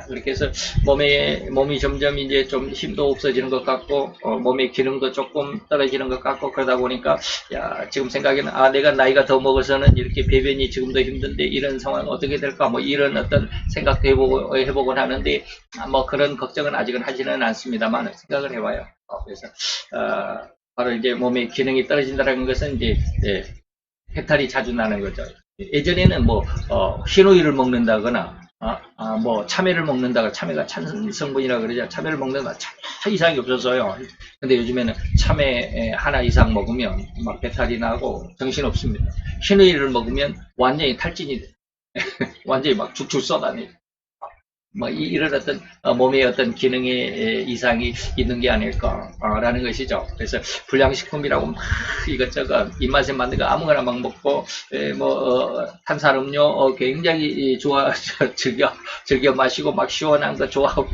[SPEAKER 1] 그렇게 해서 몸이 점점 이제 좀 힘도 없어지는 것 같고, 몸의 기능도 조금 떨어지는 것 같고, 그러다 보니까, 지금 생각에는, 내가 나이가 더 먹어서는 이렇게 배변이 지금도 힘든데, 이런 상황은 어떻게 될까? 뭐, 이런 어떤 생각도 해보곤 하는데, 뭐, 그런 걱정은 아직은 하지는 않습니다만, 생각을 해봐요. 그래서, 바로 이제 몸의 기능이 떨어진다는 것은 이제, 해탈이 자주 나는 거죠. 예전에는 뭐, 흰우유를 먹는다거나, 뭐, 참외를 먹는다가, 참외가 찬 성분이라 그러죠. 참외를 먹는다가 참 이상이 없어서요. 근데 요즘에는 참외 하나 이상 먹으면 막 배탈이 나고 정신없습니다. 흰우유를 먹으면 완전히 탈진이 돼. 완전히 막 죽죽 쏟아내요. 뭐 이런 어떤 몸의 어떤 기능의 이상이 있는 게 아닐까라는 것이죠. 그래서 불량식품이라고 막 이것저것 입맛에 맞는 거 아무거나 막 먹고 뭐 탄산음료 굉장히 즐겨 마시고 막 시원한 거 좋아하고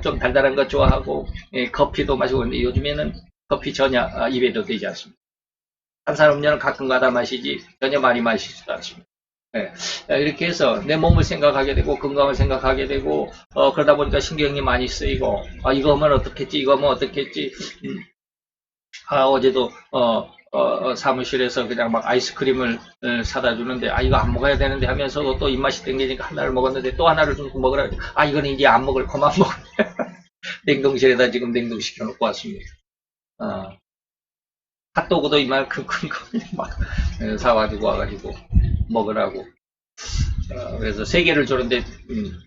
[SPEAKER 1] 좀 달달한 거 좋아하고 커피도 마시고. 근데 요즘에는 커피 전혀 입에도 되지 않습니다. 탄산음료는 가끔가다 마시지 전혀 많이 마시지도 않습니다. 이렇게 해서 내 몸을 생각하게 되고 건강을 생각하게 되고 그러다 보니까 신경이 많이 쓰이고 이거 하면 어떻겠지, 이거 하면 어떻겠지. 어제도 사무실에서 그냥 막 아이스크림을 사다 주는데 이거 안 먹어야 되는데 하면서도 또 입맛이 땡기니까 하나를 먹었는데 또 하나를 좀 먹으라. 이거는 이제 안 먹을, 그만 먹을. 냉동실에다 지금 냉동시켜 놓고 왔습니다. 핫도그도 이만큼 큰 거 막 사가지고 와가지고 먹으라고. 그래서 3개를 주는데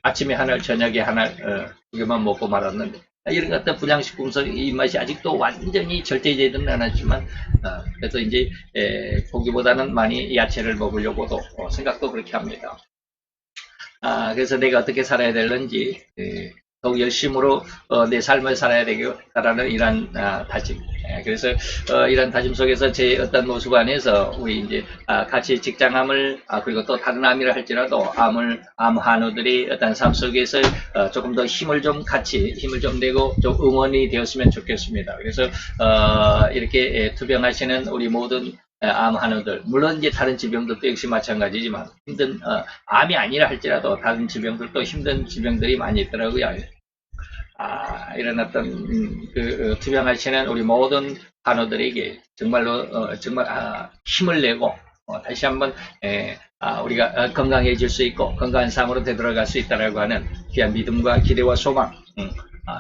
[SPEAKER 1] 아침에 하나를 저녁에 하나를 2개만 먹고 말았는데, 이런 것들 불량식품성 입맛이 아직도 완전히 절제되지는 않았지만 그래서 이제 고기보다는 많이 야채를 먹으려고도 생각도 그렇게 합니다. 그래서 내가 어떻게 살아야 되는지 더욱 열심으로 내 삶을 살아야 되겠다라는 이런 다짐. 그래서 이런 다짐 속에서 제 어떤 모습 안에서 우리 이제 같이 직장암을 그리고 또 다른 암이라 할지라도 암 환우들이 어떤 삶 속에서 조금 더 힘을 좀 내고 좀 응원이 되었으면 좋겠습니다. 그래서 이렇게 투병하시는 우리 모든 암 환우들, 물론 이제 다른 질병들도 역시 마찬가지지만 힘든 암이 아니라 할지라도 다른 질병들도 힘든 질병들이 많이 있더라고요. 이런 어떤 투병하시는 우리 모든 환우들에게 정말로 정말 힘을 내고 다시 한번 우리가 건강해질 수 있고 건강한 삶으로 되돌아갈 수 있다라고 하는 귀한 믿음과 기대와 소망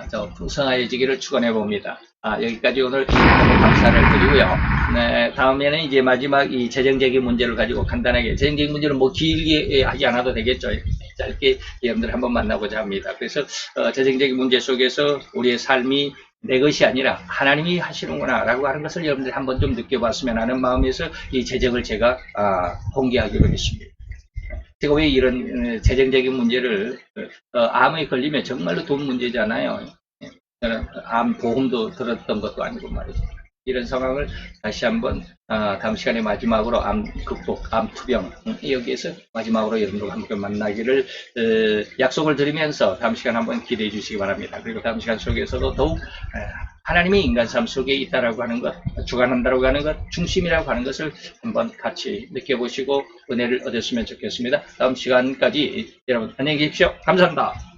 [SPEAKER 1] 더 풍성해지기를 축원해 봅니다. 여기까지 오늘 감사를 드리고요. 네, 다음에는 이제 마지막 이 재정적인 문제를 가지고 간단하게, 재정적인 문제는 뭐 길게 하지 않아도 되겠죠. 짧게 여러분들 한번 만나고자 합니다. 그래서 재정적인 문제 속에서 우리의 삶이 내 것이 아니라 하나님이 하시는구나 라고 하는 것을 여러분들이 한번 좀 느껴봤으면 하는 마음에서 이 재정을 제가 공개하기로 했습니다. 제가 왜 이런 재정적인 문제를 암에 걸리면 정말로 돈 문제잖아요. 암 보험도 들었던 것도 아니고 말이죠. 이런 상황을 다시 한번 다음 시간에 마지막으로 암 극복, 암 투병 여기에서 마지막으로 여러분들과 함께 만나기를 약속을 드리면서 다음 시간 한번 기대해 주시기 바랍니다. 그리고 다음 시간 속에서도 더욱 하나님의 인간 삶 속에 있다라고 하는 것, 주관한다라고 하는 것, 중심이라고 하는 것을 한번 같이 느껴보시고 은혜를 얻었으면 좋겠습니다. 다음 시간까지 여러분 안녕히 계십시오. 감사합니다.